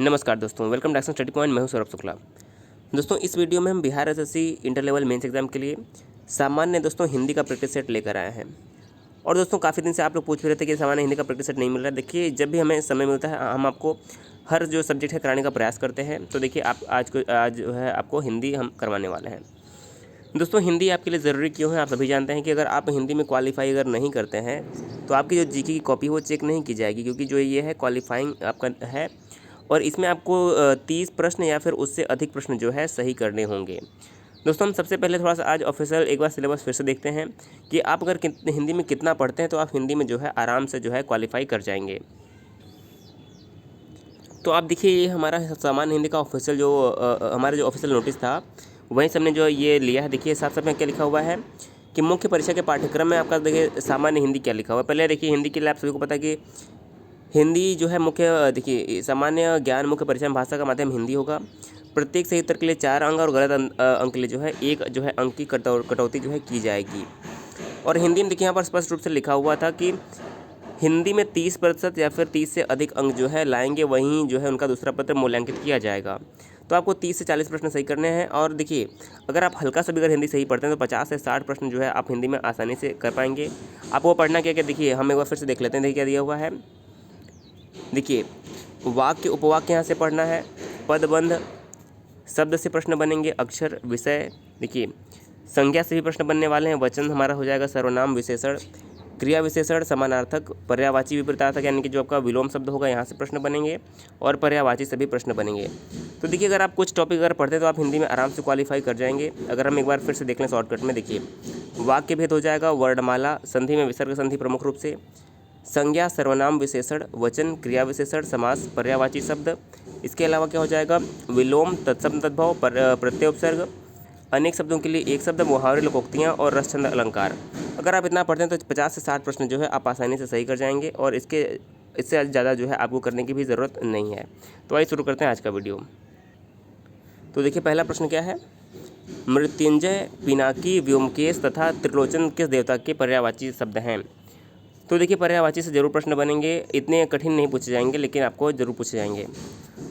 नमस्कार दोस्तों, welcome to study point. मैं हूं सौरभ शुक्ला। दोस्तों, इस वीडियो में हम Bihar SSC inter level mains exam के लिए सामान्य हिंदी का प्रैक्टिस सेट लेकर आए हैं। और दोस्तों, काफ़ी दिन से आप लोग पूछ रहे थे कि सामान्य हिंदी का प्रैक्टिस सेट नहीं मिल रहा है। देखिए, जब भी हमें समय मिलता है हम आपको हर जो सब्जेक्ट है कराने का प्रयास करते हैं। तो देखिए, आप आज जो है आपको हिंदी हम करवाने वाले हैं। दोस्तों, हिंदी आपके लिए ज़रूरी क्यों है? आप सभी जानते हैं कि अगर आप हिंदी में क्वालिफाई अगर नहीं करते हैं तो आपकी जो जीके की कॉपी वो चेक नहीं की जाएगी, क्योंकि जो ये है क्वालिफाइंग आपका है और इसमें आपको 30 प्रश्न या फिर उससे अधिक प्रश्न जो है सही करने होंगे। दोस्तों, हम सबसे पहले थोड़ा सा आज ऑफिशियल एक बार सिलेबस फिर से देखते हैं कि आप अगर हिंदी में कितना पढ़ते हैं तो आप हिंदी में जो है आराम से जो है क्वालिफाई कर जाएंगे। तो आप देखिए, ये हमारा सामान्य हिंदी का ऑफिशियल हमारा जो ऑफिशियल नोटिस था वहीं से हमने जो ये लिया है। देखिए, साथ साथ में क्या लिखा हुआ है कि मुख्य परीक्षा के पाठ्यक्रम में आपका देखिए सामान्य हिंदी क्या लिखा हुआ है। पहले देखिए, हिंदी के लिए आप सभी को पता है कि हिंदी जो है मुख्य देखिए सामान्य ज्ञान मुख्य परिचय भाषा का माध्यम हिंदी होगा। प्रत्येक सही उत्तर के लिए 4 अंक और गलत अंक के लिए जो है 1 जो है अंक की कटौती जो है की जाएगी। और हिंदी में देखिए यहाँ पर स्पष्ट रूप से लिखा हुआ था कि हिंदी में 30% या फिर 30 से अधिक अंक जो है लाएंगे, वहीं जो है उनका दूसरा पत्र मूल्यांकित किया जाएगा। तो आपको 30 से 40 प्रश्न सही करने हैं। और देखिए, अगर आप हल्का सा भी अगर हिंदी सही पढ़ते हैं तो 50 से 60 प्रश्न जो है आप हिंदी में आसानी से कर पाएंगे। आपको पढ़ना क्या क्या, देखिए हम एक बार फिर से देख लेते हैं। देखिए क्या दिया हुआ है। देखिए, वाक्य उपवाक्य यहाँ से पढ़ना है, पदबंध शब्द से प्रश्न बनेंगे, अक्षर विषय। देखिए, संज्ञा से भी प्रश्न बनने वाले हैं। वचन हमारा हो जाएगा सर्वनाम विशेषण, क्रिया विशेषण, समानार्थक, पर्यायवाची विपरीतार्थक यानी कि जो आपका विलोम शब्द होगा यहाँ से प्रश्न बनेंगे और पर्यायवाची से भी प्रश्न बनेंगे। तो देखिए, अगर आप कुछ टॉपिक अगर पढ़ते हैं तो आप हिंदी में आराम से क्वालिफाई कर जाएंगे। अगर हम एक बार फिर से देख लें शॉर्टकट में, देखिए वाक्य भेद हो जाएगा, वर्णमाला, संधि में विसर्ग संधि प्रमुख रूप से, संज्ञा सर्वनाम विशेषण, वचन क्रिया विशेषण, समास पर्यायवाची शब्द। इसके अलावा क्या हो जाएगा, विलोम, तत्शब्द तद्भव, प्रत्यय उपसर्ग, अनेक शब्दों के लिए एक शब्द, मुहावरे लोकोक्तियाँ और रसछंद अलंकार। अगर आप इतना पढ़ते हैं तो 50 से 60 प्रश्न जो है आप आसानी से सही कर जाएंगे और इससे ज़्यादा जो है आपको करने की भी ज़रूरत नहीं है। तो आइए शुरू करते हैं आज का वीडियो। तो देखिए, पहला प्रश्न क्या है, मृत्युंजय, पिनाकी, व्योमकेश तथा त्रिलोचन किस देवता के पर्यायवाची शब्द हैं? तो देखिए, पर्यायवाची से जरूर प्रश्न बनेंगे, इतने कठिन नहीं पूछे जाएंगे लेकिन आपको जरूर पूछे जाएंगे।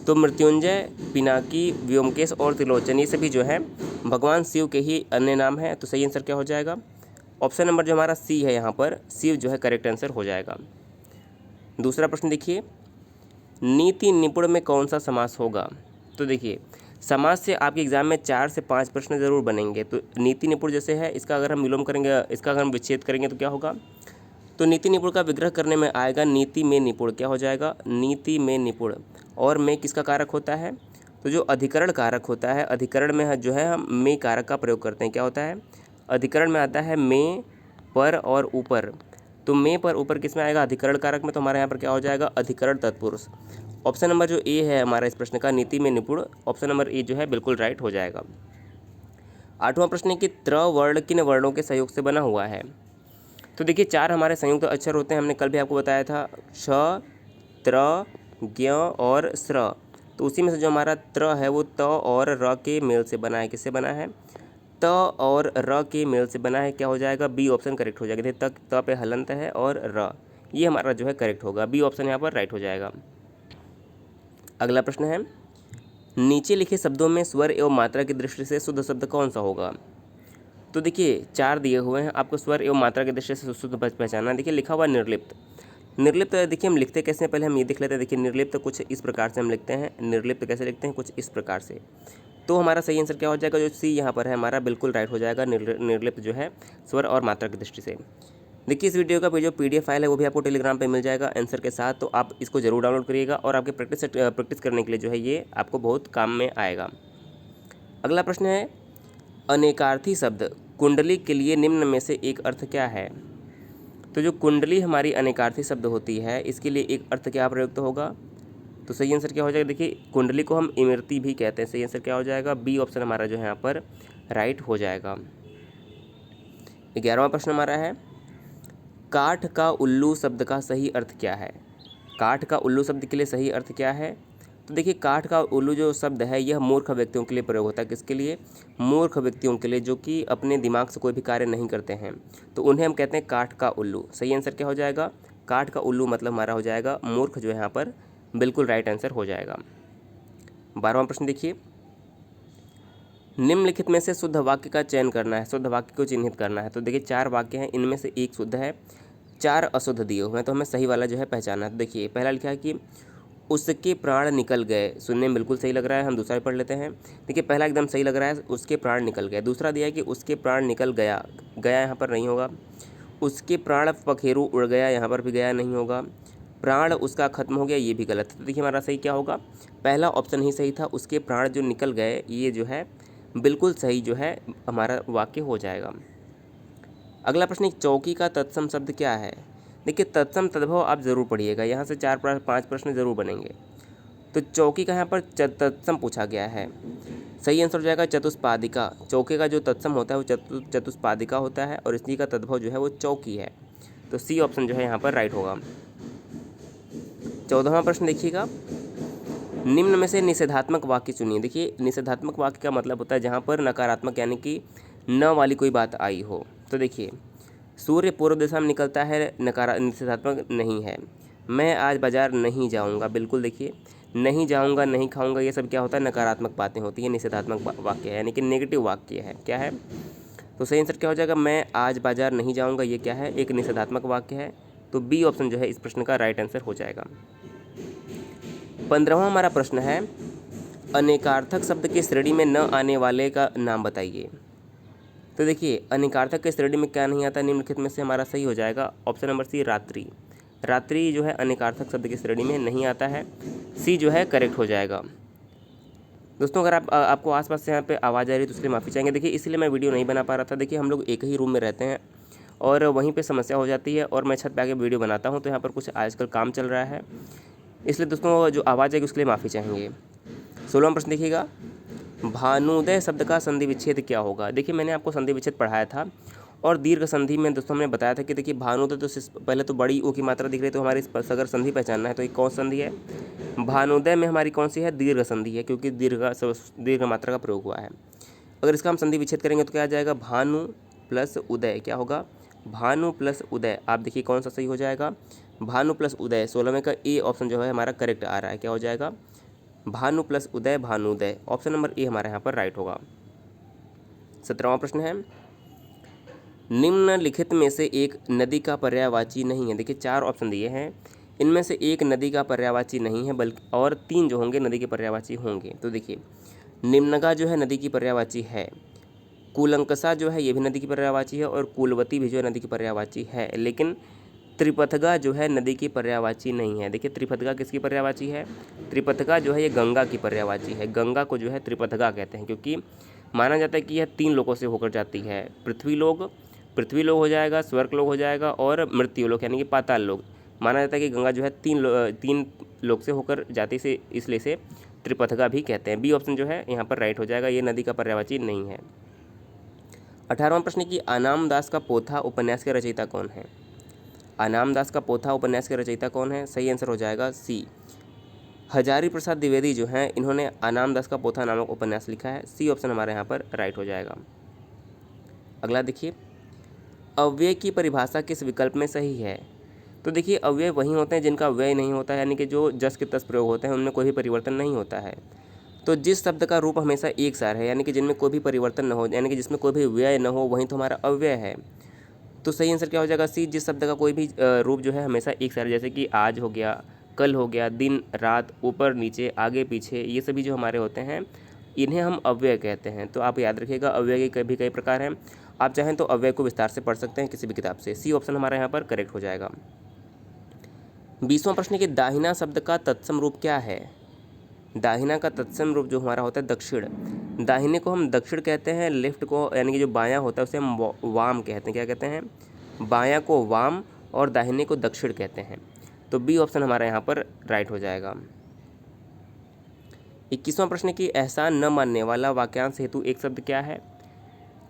तो मृत्युंजय, पिनाकी, व्योमकेश और त्रिलोचन ये सभी जो है भगवान शिव के ही अन्य नाम है। तो सही आंसर क्या हो जाएगा, ऑप्शन नंबर जो हमारा सी है, यहाँ पर शिव जो है करेक्ट आंसर हो जाएगा। दूसरा प्रश्न देखिए, नीति निपुण में कौन सा समास होगा? तो देखिए, समास से आपके एग्जाम में 4 से 5 प्रश्न जरूर बनेंगे। तो नीति निपुण जैसे है, इसका अगर हम विलोम करेंगे, इसका अगर हम विच्छेद करेंगे तो क्या होगा, तो नीति निपुण का विग्रह करने में आएगा नीति में निपुण। क्या हो जाएगा, नीति में निपुण। और में किसका कारक होता है, तो जो अधिकरण कारक होता है, अधिकरण में जो है हम में कारक का प्रयोग करते हैं। क्या होता है, अधिकरण में आता है में, पर और ऊपर। तो में पर ऊपर किस में आएगा, अधिकरण कारक में। तो हमारे यहाँ पर क्या हो जाएगा, अधिकरण तत्पुरुष। ऑप्शन नंबर जो ए है हमारा इस प्रश्न का, नीति में निपुण, ऑप्शन नंबर ए जो है बिल्कुल राइट हो जाएगा। 8वां प्रश्न है कि त्र वर्ण किन वर्णों के सहयोग से बना हुआ है? तो देखिए, 4 हमारे संयुक्त अक्षर होते हैं, हमने कल भी आपको बताया था, श, त्र, ज्ञ और स्र। तो उसी में से जो हमारा त्र है वो त और र के मेल से बना है। किससे बना है, त और र के मेल से बना है। क्या हो जाएगा, बी ऑप्शन करेक्ट हो जाएगा। देखिए, त पे हलंत है और र, ये हमारा जो है करेक्ट होगा, बी ऑप्शन यहाँ पर राइट हो जाएगा। अगला प्रश्न है, नीचे लिखे शब्दों में स्वर एवं मात्रा की दृष्टि से शुद्ध शब्द कौन सा होगा? तो देखिए, 4 दिए हुए हैं, आपको स्वर एवं मात्रा की दृष्टि से शुद्ध पहचानना। देखिए, लिखा हुआ निर्लिप्त। निर्लिप्त देखिए हम लिखते कैसे हैं, पहले हम ये देख लेते हैं। देखिए, निर्लिप्त कुछ इस प्रकार से हम लिखते हैं। निर्लिप्त कैसे लिखते हैं, कुछ इस प्रकार से। तो हमारा सही आंसर क्या हो जाएगा, जो सी यहाँ पर है हमारा बिल्कुल राइट हो जाएगा, निर्लिप्त जो है स्वर और मात्रा की दृष्टि से। देखिए, इस वीडियो का जो PDF फाइल है वो भी आपको टेलीग्राम पे मिल जाएगा आंसर के साथ। तो आप इसको जरूर डाउनलोड करिएगा और आपके प्रैक्टिस करने के लिए जो है ये आपको बहुत काम में आएगा। अगला प्रश्न है, अनेकार्थी शब्द कुंडली के लिए निम्न में से एक अर्थ क्या है? तो जो कुंडली हमारी अनेकार्थी शब्द होती है, इसके लिए एक अर्थ क्या प्रयुक्त होगा? तो सही आंसर क्या हो जाएगा, देखिए कुंडली को हम इमरती भी कहते हैं। सही आंसर क्या हो जाएगा, बी ऑप्शन हमारा जो है यहाँ पर राइट हो जाएगा। 11वां प्रश्न हमारा है, काठ का उल्लू शब्द का सही अर्थ क्या है? काठ का उल्लू शब्द के लिए सही अर्थ क्या है? तो देखिए, काठ का उल्लू जो शब्द है यह मूर्ख व्यक्तियों के लिए प्रयोग होता है। किसके लिए, मूर्ख व्यक्तियों के लिए, जो कि अपने दिमाग से कोई भी कार्य नहीं करते हैं, तो उन्हें हम कहते हैं काठ का उल्लू। सही आंसर क्या हो जाएगा, काठ का उल्लू मतलब हमारा हो जाएगा मूर्ख, जो है यहाँ पर बिल्कुल राइट आंसर हो जाएगा। 12वां प्रश्न देखिए, निम्नलिखित में से शुद्ध वाक्य का चयन करना है, शुद्ध वाक्य को चिन्हित करना है। तो देखिए 4 वाक्य हैं, इनमें से एक शुद्ध है, 4 अशुद्ध दिए हुए हैं, तो हमें सही वाला जो है पहचानना है। तो देखिए पहला लिखा है कि उसके प्राण निकल गए, सुनने में बिल्कुल सही लग रहा है, हम दूसरा भी पढ़ लेते हैं। देखिए पहला एकदम सही लग रहा है, उसके प्राण निकल गए। दूसरा दिया है कि उसके प्राण निकल गया, गया यहाँ पर नहीं होगा। उसके प्राण पखेरु उड़ गया, यहाँ पर भी गया नहीं होगा। प्राण उसका खत्म हो गया, ये भी गलत है। तो देखिए हमारा सही क्या होगा, पहला ऑप्शन ही सही था, उसके प्राण जो निकल गए, ये जो है बिल्कुल सही जो है हमारा वाक्य हो जाएगा। अगला प्रश्न, एक चौकी का तत्सम शब्द क्या है। देखिए तत्सम तद्भव आप जरूर पढ़िएगा, यहाँ से 4-5 प्रश्न जरूर बनेंगे। तो चौकी का यहाँ पर तत्सम पूछा गया है, सही आंसर हो जाएगा चतुष्पादिका। चौके का जो तत्सम होता है वो चतुष्पादिका होता है, और इसी का तद्भव जो है वो चौकी है। तो सी ऑप्शन जो है यहाँ पर राइट होगा। 14वां प्रश्न देखिएगा, निम्न में से निषेधात्मक वाक्य चुनिए। देखिए निषेधात्मक वाक्य का मतलब होता है जहाँ पर नकारात्मक यानी कि न वाली कोई बात आई हो। तो देखिए सूर्य पूर्व दिशा में निकलता है, निषेधात्मक नहीं है। मैं आज बाजार नहीं जाऊंगा, बिल्कुल देखिए नहीं जाऊंगा, नहीं खाऊंगा, ये सब क्या होता है, नकारात्मक बातें होती हैं, निषेधात्मक वाक्य है, यानी कि नेगेटिव वाक्य है। क्या है, तो सही आंसर क्या हो जाएगा, मैं आज बाजार नहीं जाऊंगा, ये क्या है, एक निषेधात्मक वाक्य है। तो बी ऑप्शन जो है इस प्रश्न का राइट आंसर हो जाएगा। 15वां हमारा प्रश्न है, अनेकार्थक शब्द की श्रेणी में न आने वाले का नाम बताइए। तो देखिए अनेकार्थक के श्रेणी में क्या नहीं आता, निम्नलिखित में से हमारा सही हो जाएगा ऑप्शन नंबर सी, रात्रि। रात्रि जो है अनेकार्थक शब्द की श्रेणी में नहीं आता है, सी जो है करेक्ट हो जाएगा। दोस्तों अगर आपको आसपास से यहाँ पे आवाज़ आ रही है तो इसलिए माफ़ी चाहेंगे। देखिए इसलिए मैं वीडियो नहीं बना पा रहा था। देखिए हम लोग एक ही रूम में रहते हैं और वहीं पे समस्या हो जाती है, और मैं छत पे आके वीडियो बनाता हूँ, तो यहाँ पर कुछ आजकल काम चल रहा है, इसलिए दोस्तों जो आवाज़ आएगी उसके लिए माफ़ी चाहेंगे। 16वां प्रश्न देखिएगा, भानुदय शब्द का संधि विच्छेद क्या होगा। देखिए मैंने आपको संधि विच्छेद पढ़ाया था, और दीर्घ संधि में दोस्तों हमने बताया था कि देखिए भानुदय तो पहले तो बड़ी ओ की मात्रा दिख रही है, तो हमारी अगर संधि पहचानना है तो एक कौन संधि है, भानुदय में हमारी कौन सी है, दीर्घ संधि है, क्योंकि दीर्घ मात्रा का प्रयोग हुआ है। अगर इसका हम संधि विच्छेद करेंगे तो क्या आ जाएगा, भानु प्लस उदय, क्या होगा, भानु प्लस उदय। आप देखिए कौन सा सही हो जाएगा, भानु प्लस उदय। 16वें का ए ऑप्शन जो है हमारा करेक्ट आ रहा है, क्या हो जाएगा, भानु प्लस उदय, भानुदय। ऑप्शन नंबर ए हमारे यहाँ पर राइट होगा। 17वां प्रश्न है, निम्नलिखित में से एक नदी का पर्यायवाची नहीं है। देखिए 4 ऑप्शन दिए हैं, इनमें से एक नदी का पर्यायवाची नहीं है, बल्कि और 3 जो होंगे नदी के पर्यायवाची होंगे। तो देखिए निम्नगा जो है नदी की पर्यायवाची है, कूलंकसा जो है ये भी नदी की पर्यायवाची है, और कूलवती भी जो है नदी की पर्यायवाची है, लेकिन त्रिपथगा जो है नदी की पर्यायवाची नहीं है। देखिए त्रिपथगा किसकी पर्यायवाची है, त्रिपथगा जो है ये गंगा की पर्यायवाची है। गंगा को जो है त्रिपथगा कहते हैं, क्योंकि माना जाता है कि यह 3 लोगों से होकर जाती है, पृथ्वी लोग हो जाएगा, स्वर्ग लोग हो जाएगा, और मृत्यु लोग यानी कि पाताल लोग। माना जाता है कि गंगा जो है 3 लोग से होकर जाती से, इसलिए से त्रिपथगा भी कहते हैं। बी ऑप्शन जो है यहाँ पर राइट हो जाएगा, ये नदी का पर्यायवाची नहीं है। 18वां प्रश्न की आनाम दास का पोथा उपन्यास के रचयिता कौन है। आनाम दास का पोथा उपन्यास के रचयिता कौन है, सही आंसर हो जाएगा सी, हजारी प्रसाद द्विवेदी जो हैं इन्होंने आनाम दास का पोथा नामक उपन्यास लिखा है। सी ऑप्शन हमारे यहाँ पर राइट हो जाएगा। अगला देखिए, अव्यय की परिभाषा किस विकल्प में सही है। तो देखिए अव्यय वही होते हैं जिनका व्यय नहीं होता है, यानी कि जो जस के तस प्रयोग होते हैं, उनमें कोई भी परिवर्तन नहीं होता है। तो जिस शब्द का रूप हमेशा एक सार है, यानी कि जिनमें कोई भी परिवर्तन न हो, यानी कि जिसमें कोई भी व्यय न हो, वही तो हमारा अव्यय है। तो सही आंसर क्या हो जाएगा, सी, जिस शब्द का कोई भी रूप जो है हमेशा एक सार, जैसे कि आज हो गया, कल हो गया, दिन रात, ऊपर नीचे, आगे पीछे, ये सभी जो हमारे होते हैं इन्हें हम अव्यय कहते हैं। तो आप याद रखिएगा अव्यय के भी कई प्रकार हैं, आप चाहें तो अव्यय को विस्तार से पढ़ सकते हैं किसी भी किताब से। सी ऑप्शन हमारे यहाँ पर करेक्ट हो जाएगा। 20वां प्रश्न के दाहिना शब्द का तत्सम रूप क्या है। दाहिना का तत्सम रूप जो हमारा होता है दक्षिण। दाहिने को हम दक्षिण कहते हैं, लेफ्ट को यानी कि जो बायां होता है उसे हम वाम कहते हैं। क्या कहते हैं, बायां को वाम और दाहिने को दक्षिण कहते हैं। तो बी ऑप्शन हमारा यहाँ पर राइट हो जाएगा। 21वां प्रश्न की एहसान न मानने वाला वाक्यांश हेतु एक शब्द क्या है।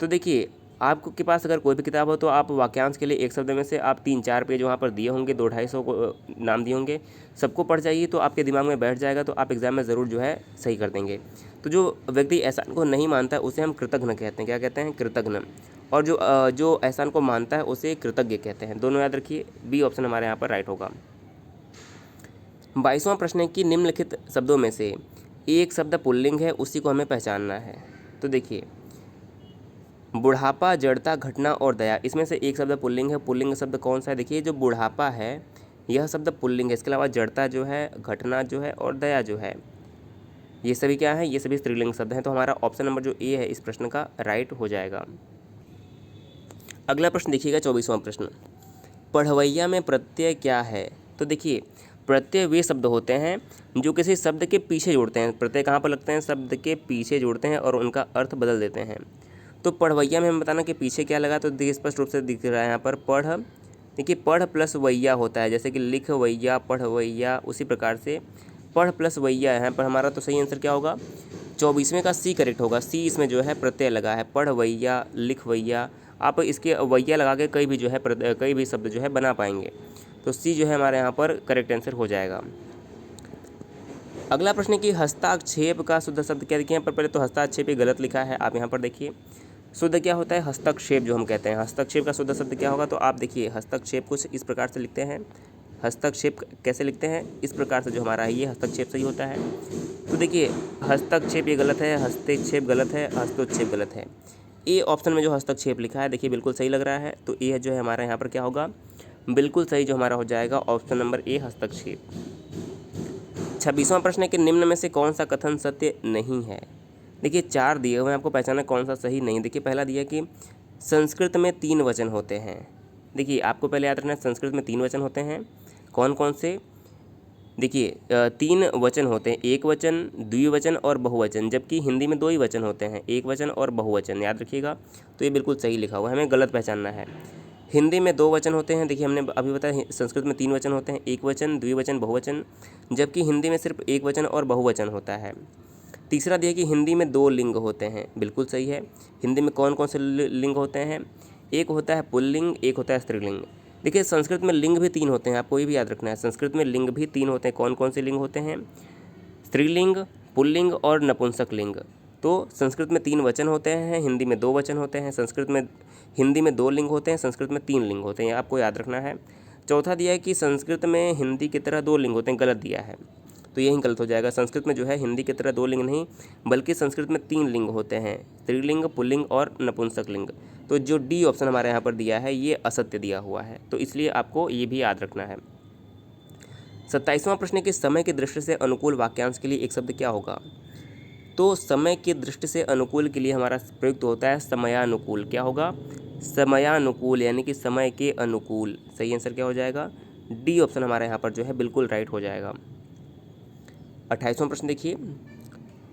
तो देखिए आपके के पास अगर कोई भी किताब हो तो आप वाक्यांश के लिए एक शब्द में से आप 3-4 पेज वहाँ पर दिए होंगे, 200-250 को नाम दिए होंगे, सबको पढ़ जाइए तो आपके दिमाग में बैठ जाएगा, तो आप एग्जाम में ज़रूर जो है सही कर देंगे। तो जो व्यक्ति एहसान को नहीं मानता है उसे हम कृतघ्न कहते हैं। क्या कहते हैं, कृतघ्न। और जो एहसान को मानता है उसे कृतज्ञ कहते हैं। दोनों याद रखिए, बी ऑप्शन हमारे यहाँ पर राइट होगा। 22वां प्रश्न है कि निम्नलिखित शब्दों में से एक शब्द पुल्लिंग है, उसी को हमें पहचानना है। तो देखिए बुढ़ापा, जड़ता, घटना और दया, इसमें से एक शब्द पुल्लिंग है। पुल्लिंग शब्द कौन सा है? देखिए जो बुढ़ापा है यह शब्द पुल्लिंग है। इसके अलावा जड़ता जो है, घटना जो है और दया जो है, ये सभी क्या है? ये सभी स्त्रीलिंग शब्द हैं। तो हमारा ऑप्शन नंबर जो ए है इस प्रश्न का राइट हो जाएगा। अगला प्रश्न देखिएगा 24वां प्रश्न, पढ़वैया में प्रत्यय क्या है? तो देखिए प्रत्यय वे शब्द होते हैं जो किसी शब्द के पीछे जोड़ते हैं। प्रत्यय कहाँ पर लगते हैं? शब्द के पीछे जोड़ते हैं और उनका अर्थ बदल देते हैं। तो पढ़वैया में हमें बताना कि पीछे क्या लगा, तो देखिए स्पष्ट रूप से दिख रहा है यहाँ पर पढ़। देखिए पढ़ प्लस वैया होता है, जैसे कि लिख वैया, पढ़ वैया, उसी प्रकार से पढ़ प्लस वैया है। पर हमारा तो सही आंसर क्या होगा? 24वें का सी करेक्ट होगा। सी इसमें जो है प्रत्यय लगा है, पढ़ वैया, लिख वैया। आप इसके वैया लगा के कई भी जो है कई भी शब्द जो है बना पाएंगे। तो सी जो है हमारे यहाँ पर करेक्ट आंसर हो जाएगा। अगला प्रश्न है कि हस्ताक्षेप का शुद्ध शब्द क्या? देखिए यहाँ पर पहले तो हस्ताक्षेप ये गलत लिखा है। आप यहाँ पर देखिए शुद्ध क्या होता है? हस्तक्षेप जो हम कहते हैं। हस्तक्षेप का शुद्ध शब्द क्या होगा? तो आप देखिए हस्तक्षेप कुछ इस प्रकार से लिखते हैं। हस्तक्षेप कैसे लिखते हैं? इस प्रकार से जो हमारा है ये हस्तक्षेप सही होता है। तो देखिए हस्तक्षेप ये गलत है, हस्तक्षेप गलत है, हस्तक्षेप गलत है। ए ऑप्शन में जो हस्तक्षेप लिखा है देखिए बिल्कुल सही लग रहा है। तो ए जो है हमारा यहाँ पर क्या होगा? बिल्कुल सही जो हमारा हो जाएगा ऑप्शन नंबर ए, हस्तक्षेप। 26वां प्रश्न है कि निम्न में से कौन सा कथन सत्य नहीं है? देखिए 4 दिए हुए हैं, आपको पहचानना कौन सा सही नहीं। देखिए पहला दिया कि संस्कृत में 3 वचन होते हैं। देखिए आपको पहले याद रखना है संस्कृत में 3 वचन होते हैं। कौन कौन से? देखिए 3 वचन होते हैं, एक वचन, द्विवचन और बहुवचन, जबकि हिंदी में 2 ही वचन होते हैं, एक वचन और बहुवचन, याद रखिएगा। तो ये बिल्कुल सही लिखा हुआ है, हमें गलत पहचानना है। हिंदी में 2 वचन होते हैं, देखिए हमने अभी बताया संस्कृत में 3 वचन होते हैं, एक वचन, द्विवचन, बहुवचन, जबकि हिंदी में सिर्फ एक वचन और बहुवचन होता है। तीसरा दिया कि हिंदी में 2 लिंग होते हैं, बिल्कुल सही है। हिंदी में कौन कौन से लिंग होते हैं? एक होता है पुल्लिंग, एक होता है स्त्रीलिंग। देखिए संस्कृत में लिंग भी 3 होते हैं, आपको ये भी याद रखना है। संस्कृत में लिंग भी 3 होते हैं। कौन कौन से लिंग होते हैं? स्त्रीलिंग, पुल्लिंग और नपुंसक लिंग। तो संस्कृत में 3 वचन होते हैं, हिंदी में 2 वचन होते हैं। हिंदी में 2 लिंग होते हैं, संस्कृत में 3 लिंग होते हैं, आपको याद रखना है। चौथा दिया है कि संस्कृत में हिंदी की तरह 2 लिंग होते हैं, गलत दिया है। तो यही गलत हो जाएगा। संस्कृत में जो है हिंदी की तरह 2 लिंग नहीं, बल्कि संस्कृत में 3 लिंग होते हैं, स्त्रीलिंग, पुल्लिंग और नपुंसक लिंग। तो जो डी ऑप्शन हमारे यहाँ पर दिया है ये असत्य दिया हुआ है, तो इसलिए आपको ये भी याद रखना है। 27वां प्रश्न कि समय की दृष्टि से अनुकूल वाक्यांश के लिए एक शब्द क्या होगा? तो समय की दृष्टि से अनुकूल के लिए हमारा प्रयुक्त होता है समयानुकूल। क्या होगा? समयानुकूल, यानी कि समय के अनुकूल। सही आंसर क्या हो जाएगा? डी ऑप्शन हमारे यहाँ पर जो है बिल्कुल राइट हो जाएगा। 28वां प्रश्न देखिए,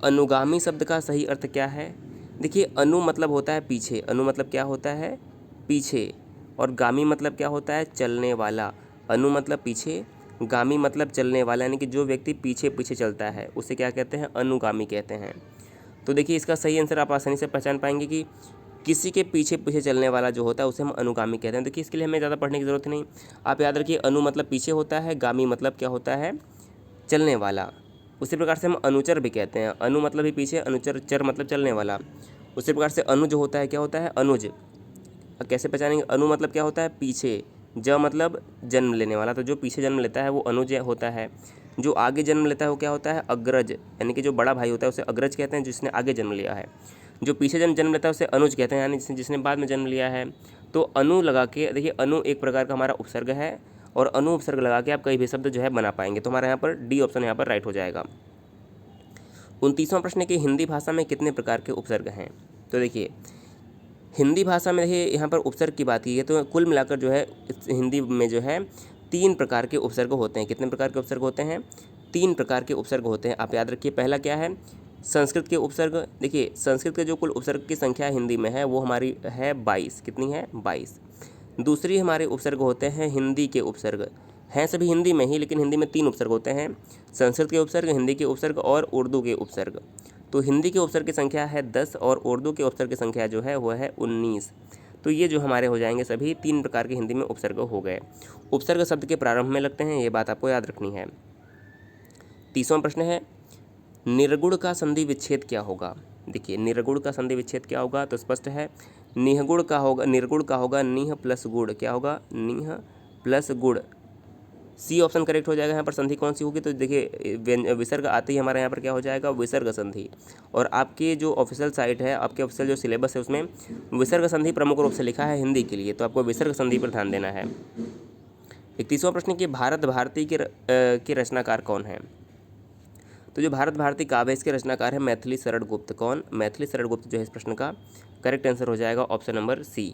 अनुगामी शब्द का सही अर्थ क्या है? देखिए अनु मतलब होता है पीछे, अनु मतलब क्या होता है? पीछे। और गामी मतलब क्या होता है? चलने वाला। अनु मतलब पीछे, गामी मतलब चलने वाला, यानी कि जो व्यक्ति पीछे पीछे चलता है उसे क्या कहते हैं? अनुगामी कहते हैं। तो देखिए इसका सही आंसर आप आसानी से पहचान पाएंगे कि किसी के पीछे पीछे चलने वाला जो होता है उसे हम अनुगामी कहते हैं। देखिए इसके लिए हमें ज़्यादा पढ़ने की ज़रूरत नहीं, आप याद रखिए अनु मतलब पीछे होता है, गामी मतलब क्या होता है? चलने वाला। उसी प्रकार से हम अनुचर भी कहते हैं, अनु मतलब भी पीछे, अनुचर, चर मतलब चलने वाला। उसी प्रकार से अनु जो होता है क्या होता है? अनुज। कैसे पहचानेंगे? अनु मतलब क्या होता है? पीछे, ज मतलब जन्म लेने वाला, तो जो पीछे जन्म लेता है वो अनुज होता है। जो आगे जन्म लेता है वो क्या होता है? अग्रज, यानी कि जो बड़ा भाई होता है उसे अग्रज कहते हैं, जिसने आगे जन्म लिया है। जो पीछे जन्म लेता है उसे अनुज कहते हैं, यानी जिसने बाद में जन्म लिया है। तो अनु लगा के देखिए, अनु एक प्रकार का हमारा उपसर्ग है, और अनु उपसर्ग लगा के आप कई भी शब्द जो है बना पाएंगे। तो हमारे यहाँ पर डी ऑप्शन यहाँ पर राइट हो जाएगा। 29वां प्रश्न है कि हिंदी भाषा में कितने प्रकार के उपसर्ग हैं? तो देखिए हिंदी भाषा में देखिए यहाँ पर उपसर्ग की बात की है, तो कुल मिलाकर जो है हिंदी में जो है 3 प्रकार के उपसर्ग होते हैं। कितने प्रकार के उपसर्ग होते हैं? 3 प्रकार के उपसर्ग होते हैं, आप याद रखिए। पहला क्या है? संस्कृत के उपसर्ग। देखिए संस्कृत के जो कुल उपसर्ग की संख्या हिंदी में है वो हमारी है 22। कितनी है? 22। दूसरी हमारे उपसर्ग होते हैं हिंदी के उपसर्ग, हैं सभी हिंदी में ही, लेकिन हिंदी में 3 उपसर्ग होते हैं, संस्कृत के उपसर्ग, हिंदी के उपसर्ग और उर्दू के उपसर्ग। तो हिंदी के उपसर्ग की संख्या है 10 और उर्दू के उपसर्ग की संख्या जो है वह है 19। तो ये जो हमारे हो जाएंगे सभी 3 प्रकार के हिंदी में उपसर्ग हो गए। उपसर्ग शब्द के प्रारंभ में लगते हैं, ये बात आपको याद रखनी है। 30वां प्रश्न है, निर्गुण का संधि विच्छेद क्या होगा? देखिए निर्गुण का संधि विच्छेद क्या होगा? तो स्पष्ट है, निहगुण का होगा, निर्गुण का होगा निह प्लस गुण। क्या होगा? निह प्लस गुण। सी ऑप्शन करेक्ट हो जाएगा। यहाँ पर संधि कौन सी होगी, तो देखिए विसर्ग आते ही हमारे यहाँ पर क्या हो जाएगा, विसर्ग संधि। और आपकी जो ऑफिशियल साइट है, आपके ऑफिशियल जो सिलेबस है उसमें विसर्ग संधि प्रमुख रूप से लिखा है हिंदी के लिए, तो आपको विसर्ग संधि पर ध्यान देना है। 31वां प्रश्न कि भारत भारती के रचनाकार कौन है। तो जो भारत भारती काव्य इसके रचनाकार है मैथिली शरण गुप्त। कौन, मैथिली शरण गुप्त जो है इस प्रश्न का करेक्ट आंसर हो जाएगा ऑप्शन नंबर सी।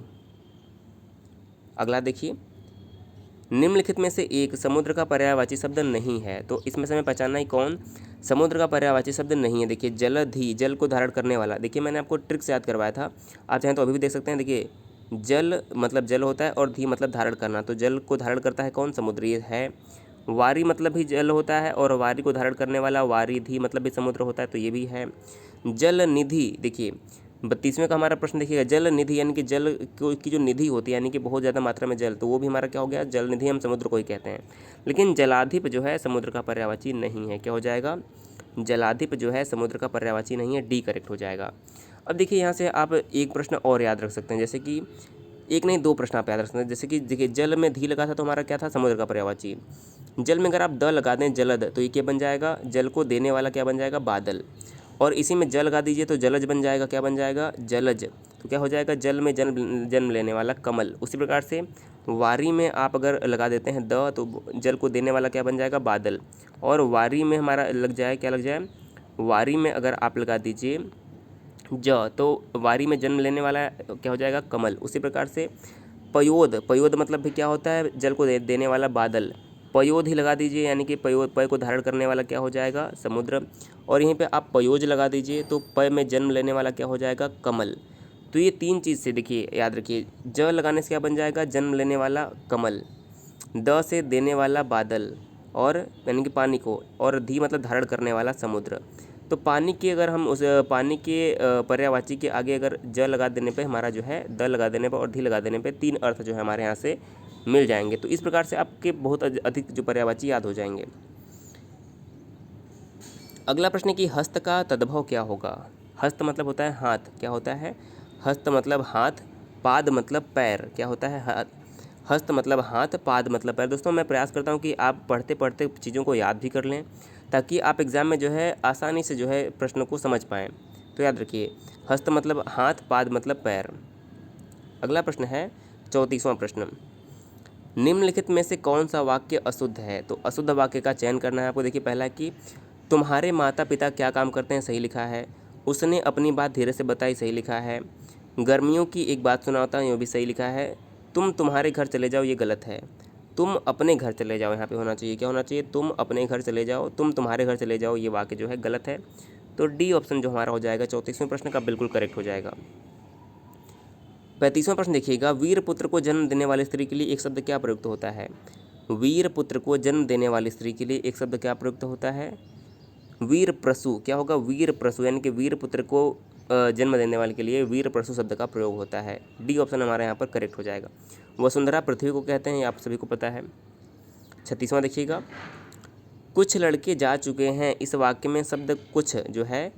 अगला देखिए, निम्नलिखित में से एक समुद्र का पर्यायवाची शब्द नहीं है, तो इसमें से हमें पहचानना ही कौन समुद्र का पर्यायवाची शब्द नहीं है। देखिए जलधि, जल को धारण करने वाला। देखिए मैंने आपको ट्रिक से याद करवाया था, आप चाहें तो अभी भी देख सकते हैं। देखिए जल मतलब जल होता है और धी मतलब धारण करना, तो जल को धारण करता है कौन, समुद्र ये है। वारी मतलब भी जल होता है और वारी को धारण करने वाला वारीधि मतलब भी समुद्र होता है, तो ये भी है। जल निधि, देखिए 32वें का हमारा प्रश्न देखिएगा, जल निधि यानी कि जल की जो निधि होती है यानी कि बहुत ज़्यादा मात्रा में जल, तो वो भी हमारा क्या हो गया, जल निधि, हम समुद्र को ही कहते हैं। लेकिन जलाधिप जो है समुद्र का पर्यायवाची नहीं है, क्या हो जाएगा, जलाधिप जो है समुद्र का पर्यायवाची नहीं है, डी करेक्ट हो जाएगा। अब देखिए यहाँ से आप एक प्रश्न और याद रख सकते हैं, जैसे कि एक नहीं दो प्रश्न आप याद रख सकते हैं। जैसे कि देखिए जल में धी लगा था तो हमारा क्या था, समुद्र का पर्यायवाची। जल में अगर आप द लगा दें, जलद, तो ये क्या बन जाएगा, जल को देने वाला क्या बन जाएगा, बादल। और इसी में जल लगा दीजिए तो जलज बन जाएगा, क्या बन जाएगा, जलज। तो क्या हो जाएगा, जल में जन्म लेने वाला कमल। उसी प्रकार से वारी में आप अगर लगा देते हैं द, तो जल को देने वाला क्या बन जाएगा, बादल। और वारी में हमारा लग जाए, क्या लग जाए, वारी में अगर आप लगा दीजिए ज, तो वारी में जन्म लेने वाला क्या हो जाएगा, कमल। उसी प्रकार से पयोद, पयोद मतलब भी क्या होता है, जल को देने वाला बादल। पयोद ही लगा दीजिए यानी कि पयोद, पय को धारण करने वाला क्या हो जाएगा, समुद्र। और यहीं पे आप पयोज लगा दीजिए तो पय में जन्म लेने वाला क्या हो जाएगा, कमल। तो ये तीन चीज़ से देखिए याद रखिए, ज लगाने से क्या बन जाएगा, जन्म लेने वाला कमल, द से देने वाला बादल, और यानी कि पानी को, और धी मतलब धारण करने वाला समुद्र। तो पानी की अगर हम उस पानी के पर्यायवाची के आगे अगर ज लगा देने पे हमारा जो है, द लगा देने पे और धी लगा देने पे तीन अर्थ जो है हमारे यहाँ से मिल जाएंगे। तो इस प्रकार से आपके बहुत अधिक जो पर्यायवाची याद हो जाएंगे। अगला प्रश्न कि हस्त का तद्भव क्या होगा। हस्त मतलब होता है हाथ, क्या होता है, हस्त मतलब हाथ, पाद मतलब पैर, क्या होता है, हाथ। हस्त मतलब हाथ, पाद मतलब पैर। दोस्तों मैं प्रयास करता हूँ कि आप पढ़ते पढ़ते चीज़ों को याद भी कर लें, ताकि आप एग्ज़ाम में जो है आसानी से जो है प्रश्न को समझ पाएँ। तो याद रखिए, हस्त मतलब हाथ, पाद मतलब पैर। अगला प्रश्न है 34वां प्रश्न, निम्नलिखित में से कौन सा वाक्य अशुद्ध है। तो अशुद्ध वाक्य का चयन करना है आपको। देखिए पहला कि तुम्हारे माता पिता क्या काम करते हैं, सही लिखा है। उसने अपनी बात धीरे से बताई, सही लिखा है। गर्मियों की एक बात सुनाता हूँ, ये भी सही लिखा है। तुम तुम्हारे घर चले जाओ, ये गलत है। तुम अपने घर चले जाओ, यहाँ पे होना चाहिए, क्या होना चाहिए, तुम अपने घर चले जाओ, तुम तुम्हारे घर चले जाओ, ये वाक्य जो है गलत है। तो डी ऑप्शन जो हमारा हो जाएगा 34वें प्रश्न का बिल्कुल करेक्ट हो जाएगा। 35वां प्रश्न देखिएगा, वीर पुत्र को जन्म देने वाली स्त्री के लिए एक शब्द क्या प्रयुक्त होता है। वीर पुत्र को जन्म देने वाली स्त्री के लिए एक शब्द क्या प्रयुक्त होता है, वीर प्रसू। क्या होगा, वीर प्रसू, यानी कि वीर पुत्र को जन्म देने वाले के लिए वीर प्रसू शब्द का प्रयोग होता है। डी ऑप्शन हमारे यहाँ पर करेक्ट हो जाएगा। वसुंधरा पृथ्वी को कहते हैं, ये आप सभी को पता है। 36वां देखिएगा, कुछ लड़के जा चुके हैं, इस वाक्य में शब्द कुछ जो है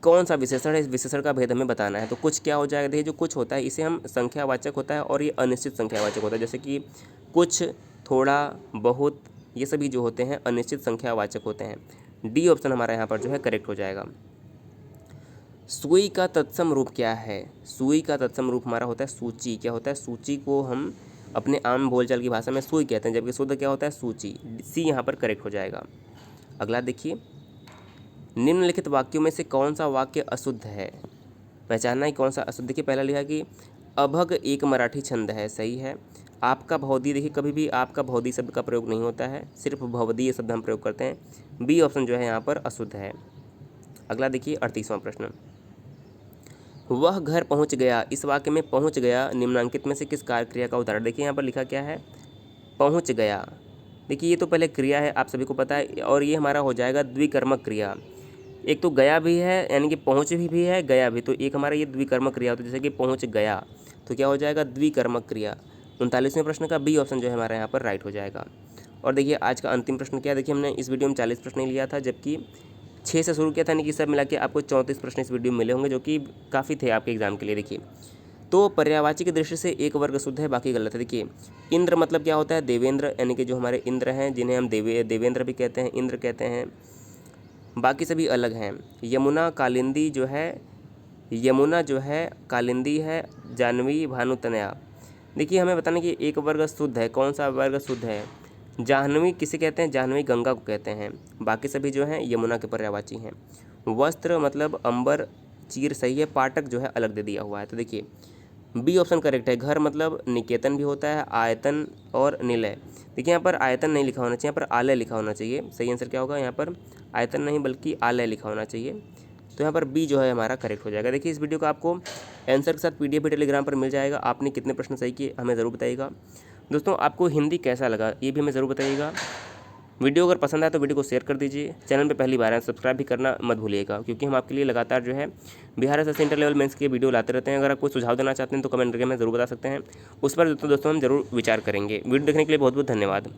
कौन सा विशेषण है, इस विशेषण का भेद हमें बताना है। तो कुछ क्या हो जाएगा, देखिए जो कुछ होता है इसे हम संख्यावाचक होता है और ये अनिश्चित संख्यावाचक होता है। जैसे कि कुछ, थोड़ा, बहुत, ये सभी जो होते हैं अनिश्चित संख्यावाचक होते हैं। डी ऑप्शन हमारा यहाँ पर जो है करेक्ट हो जाएगा। सुई का तत्सम रूप क्या है। सुई का तत्सम रूप हमारा होता है सूची। क्या होता है, सूची को हम अपने आम बोलचाल की भाषा में सुई कहते हैं, जबकि शुद्ध क्या होता है, सूची। सी यहाँ पर करेक्ट हो जाएगा। अगला देखिए, निम्नलिखित वाक्यों में से कौन सा वाक्य अशुद्ध है, पहचानना है कौन सा अशुद्ध। देखिए पहला लिखा कि अभग एक मराठी छंद है, सही है। आपका भवदी, देखिए कभी भी आपका भवदी शब्द का प्रयोग नहीं होता है, सिर्फ भवदीय शब्द हम प्रयोग करते हैं। बी ऑप्शन जो है यहाँ पर अशुद्ध है। अगला देखिए 38वां प्रश्न, वह घर पहुँच गया, इस वाक्य में पहुँच गया निम्नांकित में से किस कार्य क्रिया का उदाहरण। देखिए यहाँ पर लिखा क्या है, पहुँच गया। देखिए ये तो पहले क्रिया है, आप सभी को पता है, और ये हमारा हो जाएगा द्विकर्मक क्रिया। एक तो गया भी है यानी कि पहुँच भी है, गया भी, तो एक हमारा ये द्विकर्मक क्रिया होती है। जैसे कि पहुँच गया तो क्या हो जाएगा, द्विकर्मक क्रिया। 39वें प्रश्न का बी ऑप्शन जो है हमारा यहाँ पर राइट हो जाएगा। और देखिए आज का अंतिम प्रश्न क्या है, देखिए हमने इस वीडियो में 40 प्रश्न लिया था, जबकि 6 से शुरू किया था, यानी कि सब मिला के आपको 34 प्रश्न इस वीडियो में मिले होंगे, जो कि काफ़ी थे आपके एग्जाम के लिए। देखिए तो पर्यायवाची की दृष्टि से एक वर्ग शुद्ध है, बाकी गलत है। देखिए इंद्र मतलब क्या होता है, देवेंद्र, यानी कि जो हमारे इंद्र हैं जिन्हें हम देवेंद्र भी कहते हैं, इंद्र कहते हैं, बाकी सभी अलग हैं। यमुना कालिंदी जो है, यमुना जो है कालिंदी है, जाह्नवी भानुतनया। देखिए हमें बताना कि एक वर्ग शुद्ध है, कौन सा वर्ग शुद्ध है। जाह्नवी किसे कहते हैं, जाह्नवी गंगा को कहते हैं, बाकी सभी जो हैं यमुना के पर्यायवाची हैं। वस्त्र मतलब अंबर, चीर सही है, पाटक जो है अलग दे दिया हुआ है। तो देखिए बी ऑप्शन करेक्ट है। घर मतलब निकेतन भी होता है, आयतन और निलय। देखिए यहाँ पर आयतन नहीं लिखा होना चाहिए, यहाँ पर आलय लिखा होना चाहिए। सही आंसर क्या होगा, यहाँ पर आयतन नहीं बल्कि आलय लिखा होना चाहिए। तो यहाँ पर बी जो है हमारा करेक्ट हो जाएगा। देखिए इस वीडियो को आपको आंसर के साथ पीडीएफ भी टेलीग्राम पर मिल जाएगा। आपने कितने प्रश्न सही किए हमें ज़रूर बताइएगा। दोस्तों आपको हिंदी कैसा लगा ये भी हमें ज़रूर बताइएगा। वीडियो अगर पसंद आए तो वीडियो को शेयर कर दीजिए। चैनल पे पहली बार है सब्सक्राइब भी करना मत भूलिएगा, क्योंकि हम आपके लिए लगातार जो है Bihar SSC inter level mains के वीडियो लाते रहते हैं। अगर आप कोई सुझाव देना चाहते हैं तो कमेंट करके हमें ज़रूर बता सकते हैं, उस पर दोस्तों हम जरूर विचार करेंगे। वीडियो देखने के लिए बहुत बहुत धन्यवाद।